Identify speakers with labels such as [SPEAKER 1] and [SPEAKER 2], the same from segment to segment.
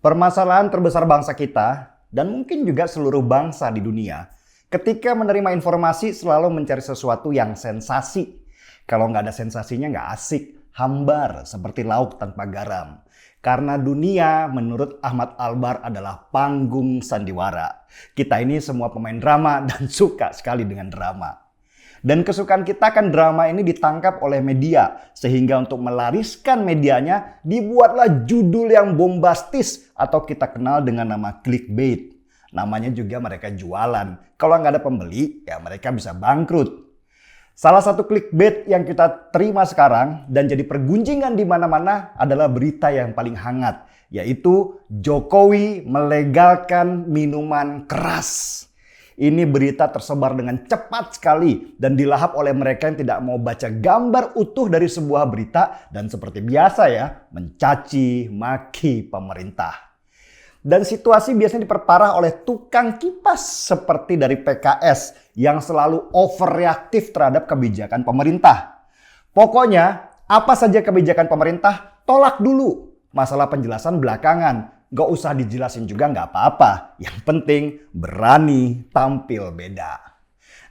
[SPEAKER 1] Permasalahan terbesar bangsa kita, dan mungkin juga seluruh bangsa di dunia, ketika menerima informasi selalu mencari sesuatu yang sensasi. Kalau nggak ada sensasinya nggak asik, hambar seperti lauk tanpa garam. Karena dunia menurut Ahmad Albar adalah panggung sandiwara. Kita ini semua pemain drama dan suka sekali dengan drama. Dan kesukaan kita kan drama ini ditangkap oleh media. Sehingga untuk melariskan medianya dibuatlah judul yang bombastis atau kita kenal dengan nama clickbait. Namanya juga mereka jualan. Kalau nggak ada pembeli ya mereka bisa bangkrut. Salah satu clickbait yang kita terima sekarang dan jadi pergunjingan di mana-mana adalah berita yang paling hangat. Yaitu Jokowi melegalkan minuman keras. Ini berita tersebar dengan cepat sekali dan dilahap oleh mereka yang tidak mau baca gambar utuh dari sebuah berita dan seperti biasa ya, mencaci maki pemerintah. Dan situasi biasanya diperparah oleh tukang kipas seperti dari PKS yang selalu overreaktif terhadap kebijakan pemerintah. Pokoknya apa saja kebijakan pemerintah tolak dulu. Masalah penjelasan belakangan. Gak usah dijelasin juga gak apa-apa. Yang penting berani tampil beda.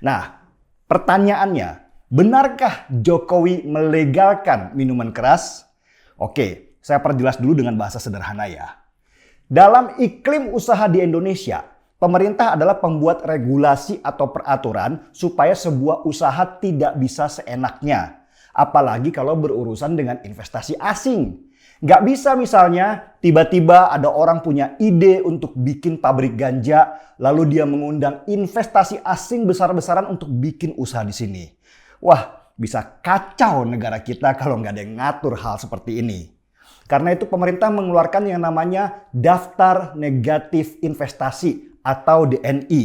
[SPEAKER 1] Nah, pertanyaannya, benarkah Jokowi melegalkan minuman keras? Oke, saya perjelas dulu dengan bahasa sederhana ya. Dalam iklim usaha di Indonesia, pemerintah adalah pembuat regulasi atau peraturan supaya sebuah usaha tidak bisa seenaknya. Apalagi kalau berurusan dengan investasi asing. Gak bisa misalnya tiba-tiba ada orang punya ide untuk bikin pabrik ganja, lalu dia mengundang investasi asing besar-besaran untuk bikin usaha di sini. Wah, bisa kacau negara kita kalau nggak ada yang ngatur hal seperti ini. Karena itu pemerintah mengeluarkan yang namanya Daftar Negatif Investasi atau DNI.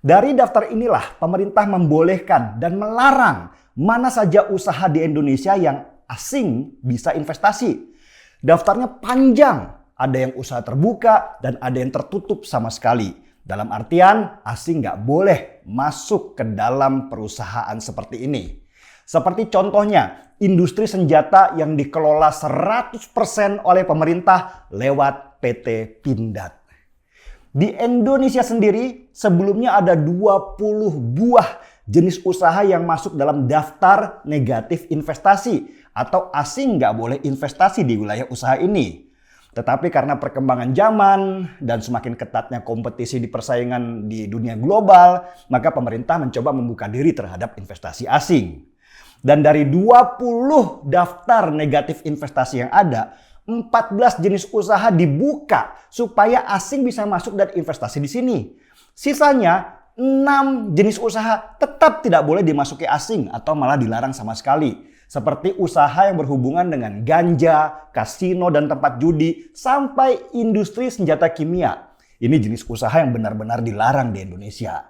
[SPEAKER 1] Dari daftar inilah pemerintah membolehkan dan melarang mana saja usaha di Indonesia yang asing bisa investasi. Daftarnya panjang, ada yang usaha terbuka dan ada yang tertutup sama sekali. Dalam artian asing nggak boleh masuk ke dalam perusahaan seperti ini. Seperti contohnya industri senjata yang dikelola 100% oleh pemerintah lewat PT Pindad. Di Indonesia sendiri sebelumnya ada 20 buah jenis usaha yang masuk dalam daftar negatif investasi atau asing nggak boleh investasi di wilayah usaha ini. Tetapi karena perkembangan zaman dan semakin ketatnya kompetisi di persaingan di dunia global, maka pemerintah mencoba membuka diri terhadap investasi asing. Dan dari 20 daftar negatif investasi yang ada, 14 jenis usaha dibuka supaya asing bisa masuk dan investasi di sini. Sisanya 6 jenis usaha tetap tidak boleh dimasuki asing atau malah dilarang sama sekali. Seperti usaha yang berhubungan dengan ganja, kasino dan tempat judi, sampai industri senjata kimia. Ini jenis usaha yang benar-benar dilarang di Indonesia.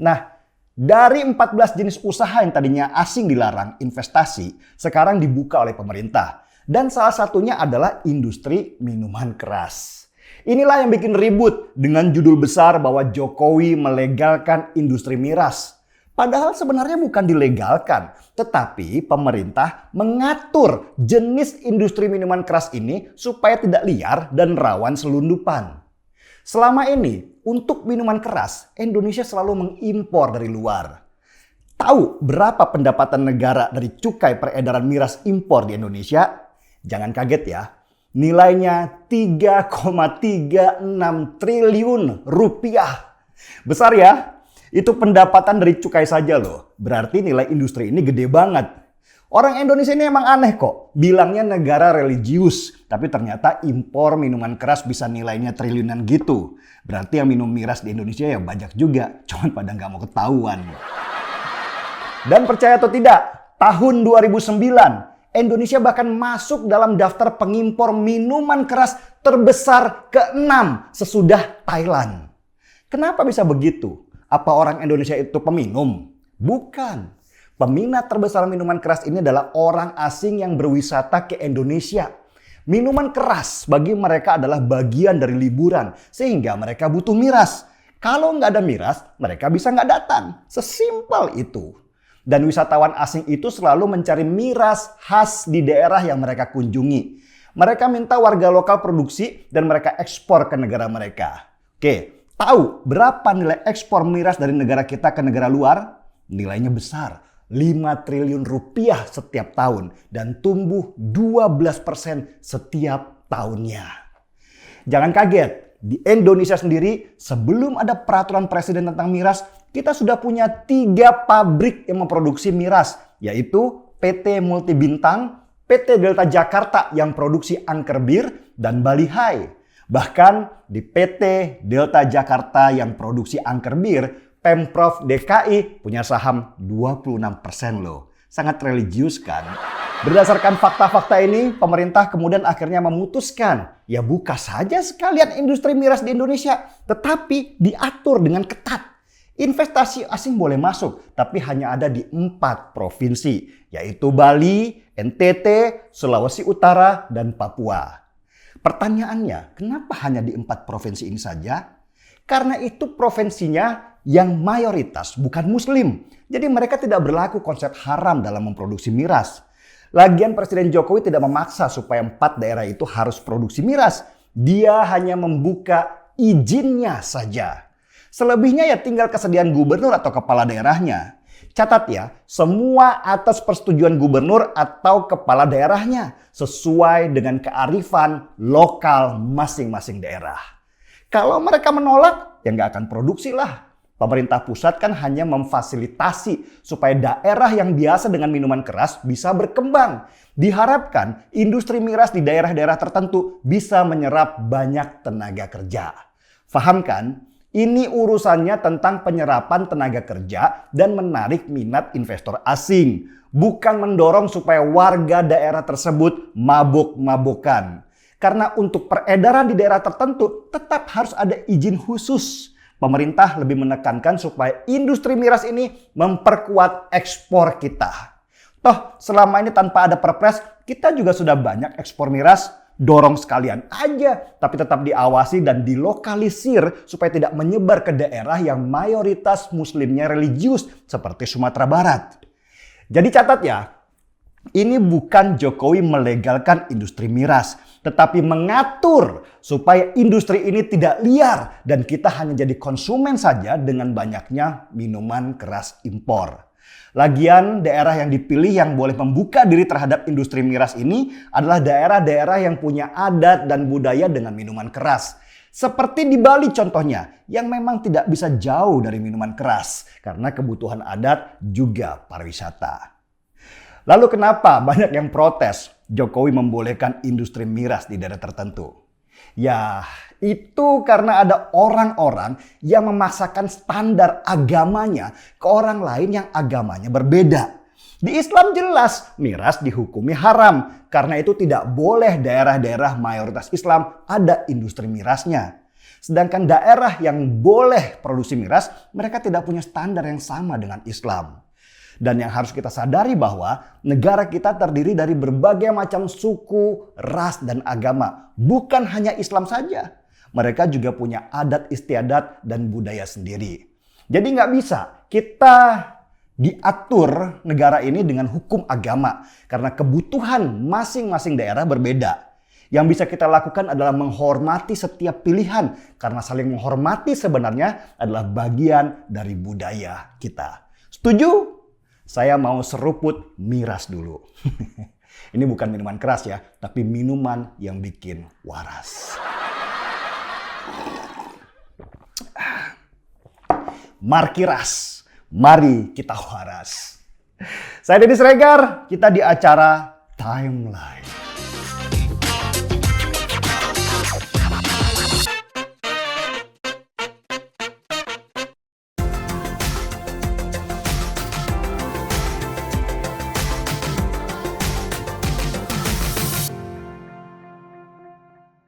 [SPEAKER 1] Nah, dari 14 jenis usaha yang tadinya asing dilarang investasi, sekarang dibuka oleh pemerintah. Dan salah satunya adalah industri minuman keras. Inilah yang bikin ribut dengan judul besar bahwa Jokowi melegalkan industri miras. Padahal sebenarnya bukan dilegalkan, tetapi pemerintah mengatur jenis industri minuman keras ini supaya tidak liar dan rawan selundupan. Selama ini, untuk minuman keras, Indonesia selalu mengimpor dari luar. Tahu berapa pendapatan negara dari cukai peredaran miras impor di Indonesia? Jangan kaget ya. Nilainya 3,36 triliun rupiah. Besar ya? Itu pendapatan dari cukai saja loh. Berarti nilai industri ini gede banget. Orang Indonesia ini emang aneh kok. Bilangnya negara religius. Tapi ternyata impor minuman keras bisa nilainya triliunan gitu. Berarti yang minum miras di Indonesia ya banyak juga. Cuman pada nggak mau ketahuan. Dan percaya atau tidak, tahun 2009 Indonesia bahkan masuk dalam daftar pengimpor minuman keras terbesar ke-6 sesudah Thailand. Kenapa bisa begitu? Apa orang Indonesia itu peminum? Bukan. Peminat terbesar minuman keras ini adalah orang asing yang berwisata ke Indonesia. Minuman keras bagi mereka adalah bagian dari liburan, sehingga mereka butuh miras. Kalau nggak ada miras, mereka bisa nggak datang. Sesimpel itu. Dan wisatawan asing itu selalu mencari miras khas di daerah yang mereka kunjungi. Mereka minta warga lokal produksi dan mereka ekspor ke negara mereka. Oke, tahu berapa nilai ekspor miras dari negara kita ke negara luar? Nilainya besar, 5 triliun rupiah setiap tahun dan tumbuh 12% setiap tahunnya. Jangan kaget, di Indonesia sendiri sebelum ada peraturan presiden tentang miras, kita sudah punya 3 pabrik yang memproduksi miras, yaitu PT Multi Bintang, PT Delta Jakarta yang produksi angker bir, dan Bali High. Bahkan di PT Delta Jakarta yang produksi angker bir, Pemprov DKI punya saham 26% loh. Sangat religius kan? Berdasarkan fakta-fakta ini, pemerintah kemudian akhirnya memutuskan, ya buka saja sekalian industri miras di Indonesia, tetapi diatur dengan ketat. Investasi asing boleh masuk, tapi hanya ada di 4 provinsi, yaitu Bali, NTT, Sulawesi Utara, dan Papua. Pertanyaannya, kenapa hanya di 4 provinsi ini saja? Karena itu provinsinya yang mayoritas bukan muslim. Jadi mereka tidak berlaku konsep haram dalam memproduksi miras. Lagian Presiden Jokowi tidak memaksa supaya 4 daerah itu harus produksi miras. Dia hanya membuka izinnya saja. Selebihnya ya tinggal kesediaan gubernur atau kepala daerahnya. Catat ya, semua atas persetujuan gubernur atau kepala daerahnya sesuai dengan kearifan lokal masing-masing daerah. Kalau mereka menolak, ya nggak akan produksi lah. Pemerintah pusat kan hanya memfasilitasi supaya daerah yang biasa dengan minuman keras bisa berkembang. Diharapkan industri miras di daerah-daerah tertentu bisa menyerap banyak tenaga kerja. Paham kan? Ini urusannya tentang penyerapan tenaga kerja dan menarik minat investor asing. Bukan mendorong supaya warga daerah tersebut mabuk-mabukan. Karena untuk peredaran di daerah tertentu tetap harus ada izin khusus. Pemerintah lebih menekankan supaya industri miras ini memperkuat ekspor kita. Toh selama ini tanpa ada perpres, kita juga sudah banyak ekspor miras. Dorong sekalian aja, tapi tetap diawasi dan dilokalisir supaya tidak menyebar ke daerah yang mayoritas muslimnya religius seperti Sumatera Barat. Jadi catat ya, ini bukan Jokowi melegalkan industri miras, tetapi mengatur supaya industri ini tidak liar dan kita hanya jadi konsumen saja dengan banyaknya minuman keras impor. Lagian daerah yang dipilih yang boleh membuka diri terhadap industri miras ini adalah daerah-daerah yang punya adat dan budaya dengan minuman keras. Seperti di Bali contohnya, yang memang tidak bisa jauh dari minuman keras karena kebutuhan adat juga pariwisata. Lalu kenapa banyak yang protes Jokowi membolehkan industri miras di daerah tertentu? Ya, itu karena ada orang-orang yang memaksakan standar agamanya ke orang lain yang agamanya berbeda. Di Islam jelas miras dihukumi haram. Karena itu tidak boleh daerah-daerah mayoritas Islam ada industri mirasnya. Sedangkan daerah yang boleh produksi miras, mereka tidak punya standar yang sama dengan Islam. Dan yang harus kita sadari bahwa negara kita terdiri dari berbagai macam suku, ras, dan agama. Bukan hanya Islam saja. Mereka juga punya adat istiadat dan budaya sendiri. Jadi nggak bisa kita diatur negara ini dengan hukum agama. Karena kebutuhan masing-masing daerah berbeda. Yang bisa kita lakukan adalah menghormati setiap pilihan. Karena saling menghormati sebenarnya adalah bagian dari budaya kita. Setuju? Saya mau seruput miras dulu. Ini bukan minuman keras ya, tapi minuman yang bikin waras. Markiras, mari kita waras. Saya Deddy Sregar, kita di acara Timeline.